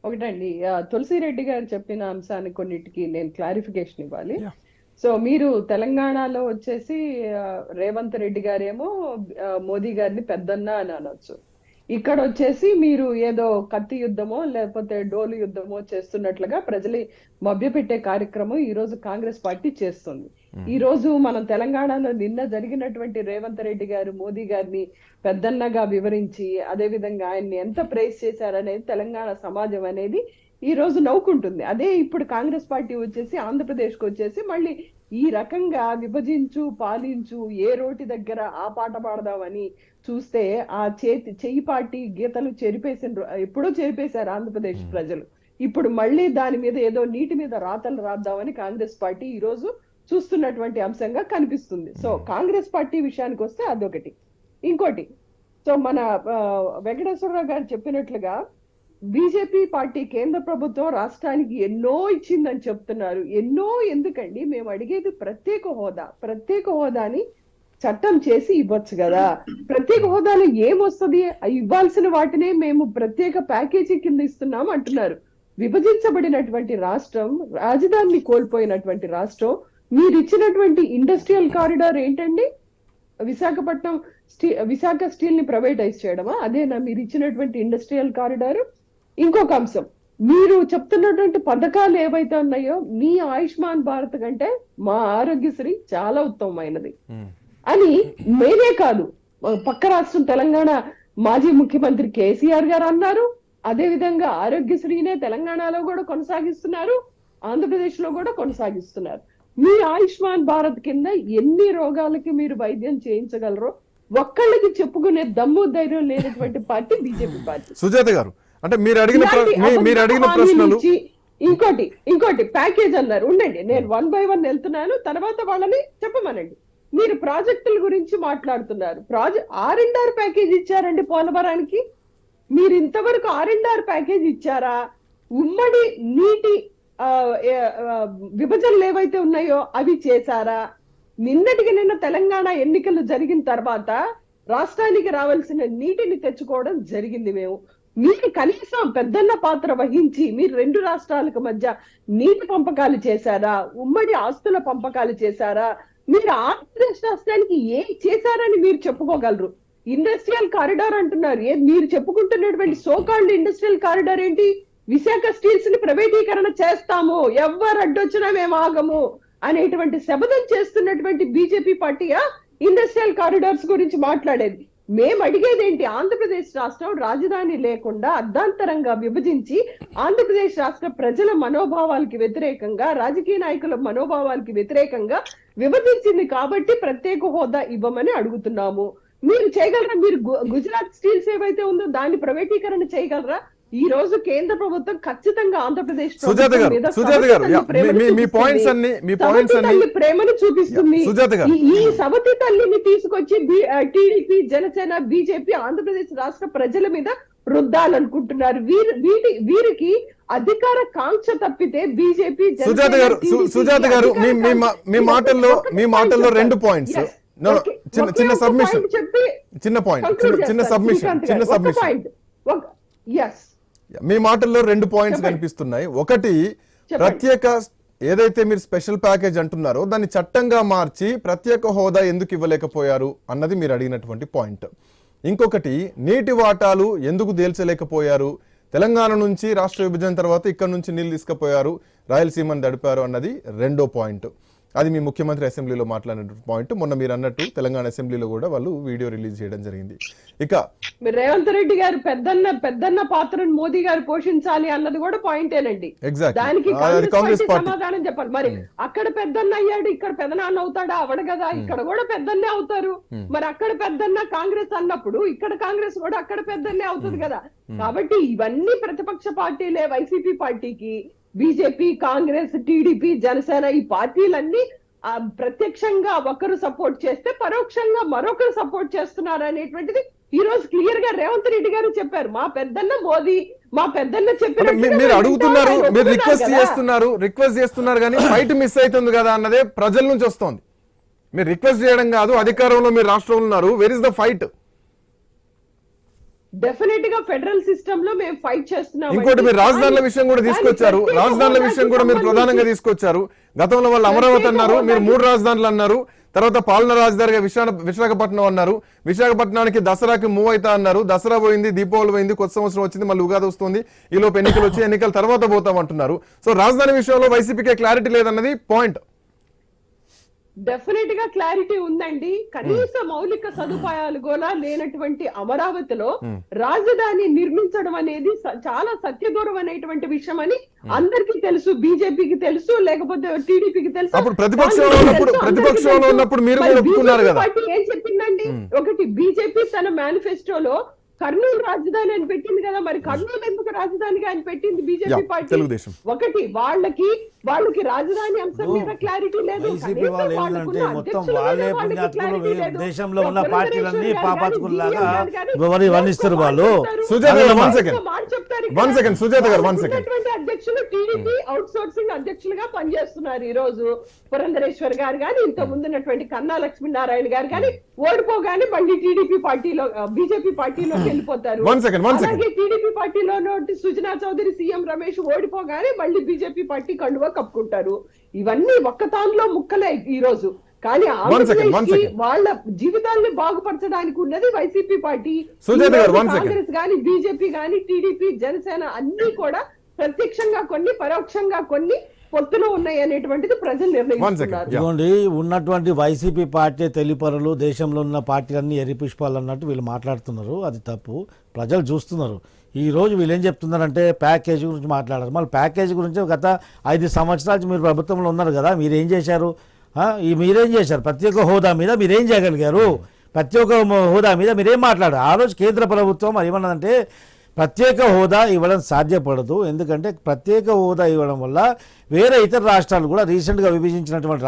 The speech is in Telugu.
ఒకటండి తులసిరెడ్డి గారు చెప్పిన అంశాన్ని కొన్నిటికి నేను క్లారిఫికేషన్ ఇవ్వాలి. యా సో మీరు తెలంగాణలో వచ్చేసి రేవంత్ రెడ్డి గారేమో మోదీ గారిని పెద్దన్న అని అనొచ్చు. ఇక్కడ వచ్చేసి మీరు ఏదో కత్తి యుద్ధమో లేకపోతే డోలు యుద్ధమో చేస్తున్నట్లుగా ప్రజలు మభ్యపెట్టే కార్యక్రమం ఈ రోజు కాంగ్రెస్ పార్టీ చేస్తుంది. ఈ రోజు మనం తెలంగాణలో నిన్న జరిగినటువంటి రేవంత్ రెడ్డి గారు మోదీ గారిని పెద్దన్నగా వివరించి అదే విధంగా ఆయన్ని ఎంత ప్రైజ్ చేశారనేది తెలంగాణ సమాజం అనేది ఈ రోజు నవ్వుకుంటుంది. అదే ఇప్పుడు కాంగ్రెస్ పార్టీ వచ్చేసి ఆంధ్రప్రదేశ్కి వచ్చేసి మళ్ళీ ఈ రకంగా విభజించు పాలించు ఏ రోటి దగ్గర ఆ పాట పాడదామని చూస్తే ఆ చెయ్యి పార్టీ గీతలు ఎప్పుడో చెరిపేశారు ఆంధ్రప్రదేశ్ ప్రజలు. ఇప్పుడు మళ్ళీ దాని మీద ఏదో నీటి మీద రాతలు రాద్దామని కాంగ్రెస్ పార్టీ ఈ రోజు చూస్తున్నటువంటి అంశంగా కనిపిస్తుంది. సో కాంగ్రెస్ పార్టీ విషయానికి వస్తే అదొకటి. ఇంకోటి, సో మన వెంకటేశ్వరరావు గారు చెప్పినట్లుగా బీజేపీ పార్టీ కేంద్ర ప్రభుత్వం రాష్ట్రానికి ఎన్నో ఇచ్చిందని చెప్తున్నారు. ఎన్నో ఎందుకండి, మేము అడిగేది ప్రత్యేక హోదాని చట్టం చేసి ఇవ్వచ్చు కదా. ప్రత్యేక హోదాలో ఏమొస్తుంది, ఇవ్వాల్సిన వాటినే మేము ప్రత్యేక ప్యాకేజీ కింద ఇస్తున్నాం అంటున్నారు. విభజించబడినటువంటి రాష్ట్రం, రాజధానిని కోల్పోయినటువంటి రాష్ట్రం, మీరు ఇచ్చినటువంటి ఇండస్ట్రియల్ కారిడార్ ఏంటండి? విశాఖ స్టీల్ ని ప్రైవేటైజ్ చేయడమా? అదేనా మీరు ఇచ్చినటువంటి ఇండస్ట్రియల్ కారిడార్? ఇంకొక అంశం, మీరు చెప్తున్నటువంటి పథకాలు ఏవైతే ఉన్నాయో మీ ఆయుష్మాన్ భారత్ కంటే మా ఆరోగ్యశ్రీ చాలా ఉత్తమమైనది అని మేమే కాదు, పక్క రాష్ట్రం తెలంగాణ మాజీ ముఖ్యమంత్రి కేసీఆర్ గారు అన్నారు. అదే విధంగా ఆరోగ్యశ్రీనే తెలంగాణలో కూడా కొనసాగిస్తున్నారు, ఆంధ్రప్రదేశ్ లో కూడా కొనసాగిస్తున్నారు. మీ ఆయుష్మాన్ భారత్ కింద ఎన్ని రోగాలకి మీరు వైద్యం చేయించగలరో ఒక్కళ్ళకి చెప్పుకునే దమ్ము ధైర్యం లేనటువంటి పార్టీ బీజేపీ పార్టీ. సుజాత గారు, అంటే మీరు అడిగిన ప్రశ్నలు. ఇంకోటి ప్యాకేజ్ అన్నారు. ఉండండి, నేను 1 by 1 వెళ్తున్నాను, తర్వాత వాళ్ళని చెప్పమనండి. మీరు ప్రాజెక్టుల గురించి మాట్లాడుతున్నారు. R&R ప్యాకేజ్ ఇచ్చారండి పోలవరానికి? మీరు ఇంతవరకు R&R ప్యాకేజ్ ఇచ్చారా? ఉమ్మడి నీటి విభజనలు ఏవైతే ఉన్నాయో అవి చేశారా? నిన్న తెలంగాణ ఎన్నికలు జరిగిన తర్వాత రాష్ట్రానికి రావాల్సిన నీటిని తెచ్చుకోవడం జరిగింది. మీకు కనీసం పెద్దన్న పాత్ర వహించి మీరు 2 రాష్ట్రాలకు మధ్య నీటి పంపకాలు చేశారా? ఉమ్మడి ఆస్తుల పంపకాలు చేశారా? మీరు ఆంధ్రప్రదేశ్ రాష్ట్రానికి ఏం చేశారని మీరు చెప్పుకోగలరు? ఇండస్ట్రియల్ కారిడార్ అంటున్నారు. మీరు చెప్పుకుంటున్నటువంటి సోకాల్డ్ ఇండస్ట్రియల్ కారిడార్ ఏంటి? విశాఖ స్టీల్స్ ని ప్రైవేటీకరణ చేస్తాము, ఎవరు అడ్డొచ్చినా మేము ఆగము అనేటువంటి శపథం చేస్తున్నటువంటి బీజేపీ పార్టీయా ఇండస్ట్రియల్ కారిడార్స్ గురించి మాట్లాడేది? మేము అడిగేది ఏంటి? ఆంధ్రప్రదేశ్ రాష్ట్రం రాజధాని లేకుండా అర్ధాంతరంగా విభజించి ఆంధ్రప్రదేశ్ రాష్ట్ర ప్రజల మనోభావాలకి వ్యతిరేకంగా, రాజకీయ నాయకుల మనోభావాలకి వ్యతిరేకంగా విభజించింది కాబట్టి ప్రత్యేక హోదా ఇవ్వమని అడుగుతున్నాము. మీరు చేయగలరా? మీరు గుజరాత్ స్టీల్స్ ఏవైతే ఉందో దాన్ని ప్రైవేటీకరణ చేయగలరా? ఈ రోజు కేంద్ర ప్రభుత్వం ఖచ్చితంగా ఆంధ్రప్రదేశ్ ప్రేమను చూపిస్తుంది. ఈ సవతి తల్లిని తీసుకొచ్చి టీడీపీ, జనసేన, బీజేపీ ఆంధ్రప్రదేశ్ రాష్ట్ర ప్రజల మీద రుద్దాలనుకుంటున్నారు. వీరికి అధికార కాంక్ష తప్పితే బీజేపీ. సుజాత గారు, మీ మాటల్లో 2 పాయింట్స్. చిన్న సబ్మిషన్. మీ మాటల్లో 2 పాయింట్స్ కనిపిస్తున్నాయి. ఒకటి, ప్రత్యేక ఏదైతే మీరు స్పెషల్ ప్యాకేజ్ అంటున్నారో దాన్ని చట్టంగా మార్చి ప్రత్యేక హోదా ఎందుకు ఇవ్వలేకపోయారు అన్నది మీరు అడిగినటువంటి పాయింట్. ఇంకొకటి, నీటి వాటాలు ఎందుకు తేల్చలేకపోయారు? తెలంగాణ నుంచి రాష్ట్ర విభజన తర్వాత ఇక్కడ నుంచి నీళ్ళు తీసుకుపోయారు, రాయలసీమను దడిపారు అన్నది 2వ పాయింట్. అది మీ ముఖ్యమంత్రి అసెంబ్లీలో మాట్లాడిన పాయింట్. మొన్న మీరు అన్నట్టు తెలంగాణ అసెంబ్లీలో కూడా వాళ్ళు వీడియో రిలీజ్ చేయడం జరిగింది. ఇక రేవంత్ రెడ్డి గారు పెద్దన్న పాత్రను మోదీ గారు పోషించాలి అన్నది కూడా పాయింటేనండి. దానికి సమాధానం చెప్పాలి. మరి అక్కడ పెద్దన్న అయ్యాడు, ఇక్కడ పెద్దనాన్న అవుతాడా? అవడు కదా. ఇక్కడ కూడా పెద్దన్నే అవుతారు. మరి అక్కడ పెద్దన్న కాంగ్రెస్ అన్నప్పుడు ఇక్కడ కాంగ్రెస్ కూడా అక్కడ పెద్దన్నే అవుతుంది కదా. కాబట్టి ఇవన్నీ ప్రతిపక్ష పార్టీలే. వైసీపీ పార్టీకి బీజేపీ, కాంగ్రెస్, టీడీపీ, జనసేన ఈ పార్టీలన్నీ ప్రత్యక్షంగా ఒకరు సపోర్ట్ చేస్తే పరోక్షంగా మరొకరు సపోర్ట్ చేస్తున్నారు అనేటువంటిది ఈ రోజు క్లియర్ గా రేవంత్ రెడ్డి గారు చెప్పారు. మా పెద్దన్న మోదీ, మా పెద్దన్న చెప్పినట్టు మీరు అడుగుతున్నారు, మీరు రిక్వెస్ట్ చేస్తున్నారు కానీ ఫైట్ మిస్ అవుతుంది కదా అన్నదే ప్రజల నుంచి వస్తోంది. మీరు రిక్వెస్ట్ చేయడం కాదు, అధికారంలో మీరు రాష్ట్రంలో ఉన్నారు. Where is the fight? Definite గా ఫెడరల్ సిస్టమ్ లో మేము ఫైట్ చేస్తున్నాం. ఇంకోటి మీరు రాజధానుల విషయం కూడా తీసుకొచ్చారు, రాజధానుల విషయం కూడా మీరు ప్రధానంగా తీసుకొచ్చారు. గతంలో వాళ్ళు అమరావతి అన్నారు, మీరు 3 రాజధానులు అన్నారు, తర్వాత పాలన రాజధానిగా విశాఖపట్నం అన్నారు, విశాఖపట్నానికి దసరాకి మూవ్ అవుతా అన్నారు. దసరా పోయింది, దీపావళి పోయింది, కొత్త సంవత్సరం వచ్చింది, మళ్ళీ ఉగాది వస్తుంది, ఈ లోపు ఎన్నికలు వచ్చి ఎన్నికల తర్వాత పోతాం అంటున్నారు. సో రాజధాని విషయంలో వైసీపీకే క్లారిటీ లేదన్నది పాయింట్. డెఫినెట్ గా క్లారిటీ ఉందండి. కనీస మౌలిక సదుపాయాలు కూడా లేనటువంటి అమరావతిలో రాజధాని నిర్మించడం అనేది చాలా సత్యదూరం అనేటువంటి విషయం అని అందరికీ తెలుసు, బీజేపీకి తెలుసు, లేకపోతే టీడీపీకి తెలుసు. అప్పుడు ప్రతిపక్షంలో ఉన్నప్పుడు మీరు కూడా ఒప్పుకున్నారు కదా. ఏం చెప్పిందండి? ఒకటి బీజేపీ తన మేనిఫెస్టోలో కర్నూలు రాజధాని అని పెట్టింది కదా, మరి కర్నూలు ఎందుకు రాజధానిగా అని పెట్టింది బీజేపీ పార్టీ? తెలుగుదేశం ఒకటి వాళ్ళకి రాజధాని అంశం మీద క్లారిటీ లేదు. మొత్తం వాళ్ళే పుణ్యాత్ములు, దేశంలో ఉన్న పార్టీలన్నీ పాపాత్కుల్లాగా వర్ణిస్తారు వాళ్ళు. అధ్యక్షులు టీడీపీ అవుట్ సోర్సింగ్ అధ్యక్షులుగా పనిచేస్తున్నారు ఈ రోజు. పురంధరేశ్వర్ గారు గాని, ఇంత ముందున్నటువంటి కన్నా లక్ష్మీనారాయణ గారు గాని ఓడిపోగానే మళ్ళీ టీడీపీ పార్టీలో బీజేపీ పార్టీలో వెళ్ళిపోతారు. అలాగే టీడీపీ పార్టీలో సుజనా చౌదరి, సీఎం రమేష్ ఓడిపోగానే మళ్ళీ బీజేపీ పార్టీ కండువా కప్పుకుంటారు. ఇవన్నీ ఒక్కతాన్లో ముక్కలే ఈ రోజు. కానీ వాళ్ళ జీవితాన్ని బాగుపరచడానికి ఉన్నది వైసీపీ పార్టీ. కాంగ్రెస్ గాని, బీజేపీ గాని, టీడీపీ, జనసేన అన్ని కూడా ప్రత్యక్షంగా కొన్ని, పరోక్షంగా కొన్ని పొత్తులో ఉన్నాయి అనేటువంటిది ప్రజలు నిర్ణయించుకున్నారు. ఇదిగోండి, ఉన్నటువంటి వైసీపీ పార్టీ తెలిపరులు, దేశంలో ఉన్న పార్టీలన్నీ ఎర్రి పుష్పాలు అన్నట్టు వీళ్ళు మాట్లాడుతున్నారు. అది తప్పు, ప్రజలు చూస్తున్నారు. ఈ రోజు వీళ్ళు ఏం చెప్తున్నారంటే ప్యాకేజీ గురించి మాట్లాడారు. మళ్ళీ ప్యాకేజీ గురించి గత 5 సంవత్సరాలు మీరు ప్రభుత్వంలో ఉన్నారు కదా, మీరేం చేశారు? మీరేం చేశారు? ప్రత్యేక హోదా మీద మీరేం చేయగలిగారు? ప్రత్యేక హోదా మీద మీరేం మాట్లాడారు? ఆ రోజు కేంద్ర ప్రభుత్వం ఏమన్నదంటే ప్రత్యేక హోదా ఇవ్వడం సాధ్యపడదు, ఎందుకంటే ప్రత్యేక హోదా ఇవ్వడం వల్ల వేరే ఇతర రాష్ట్రాలు కూడా రీసెంట్గా విభజించినటువంటి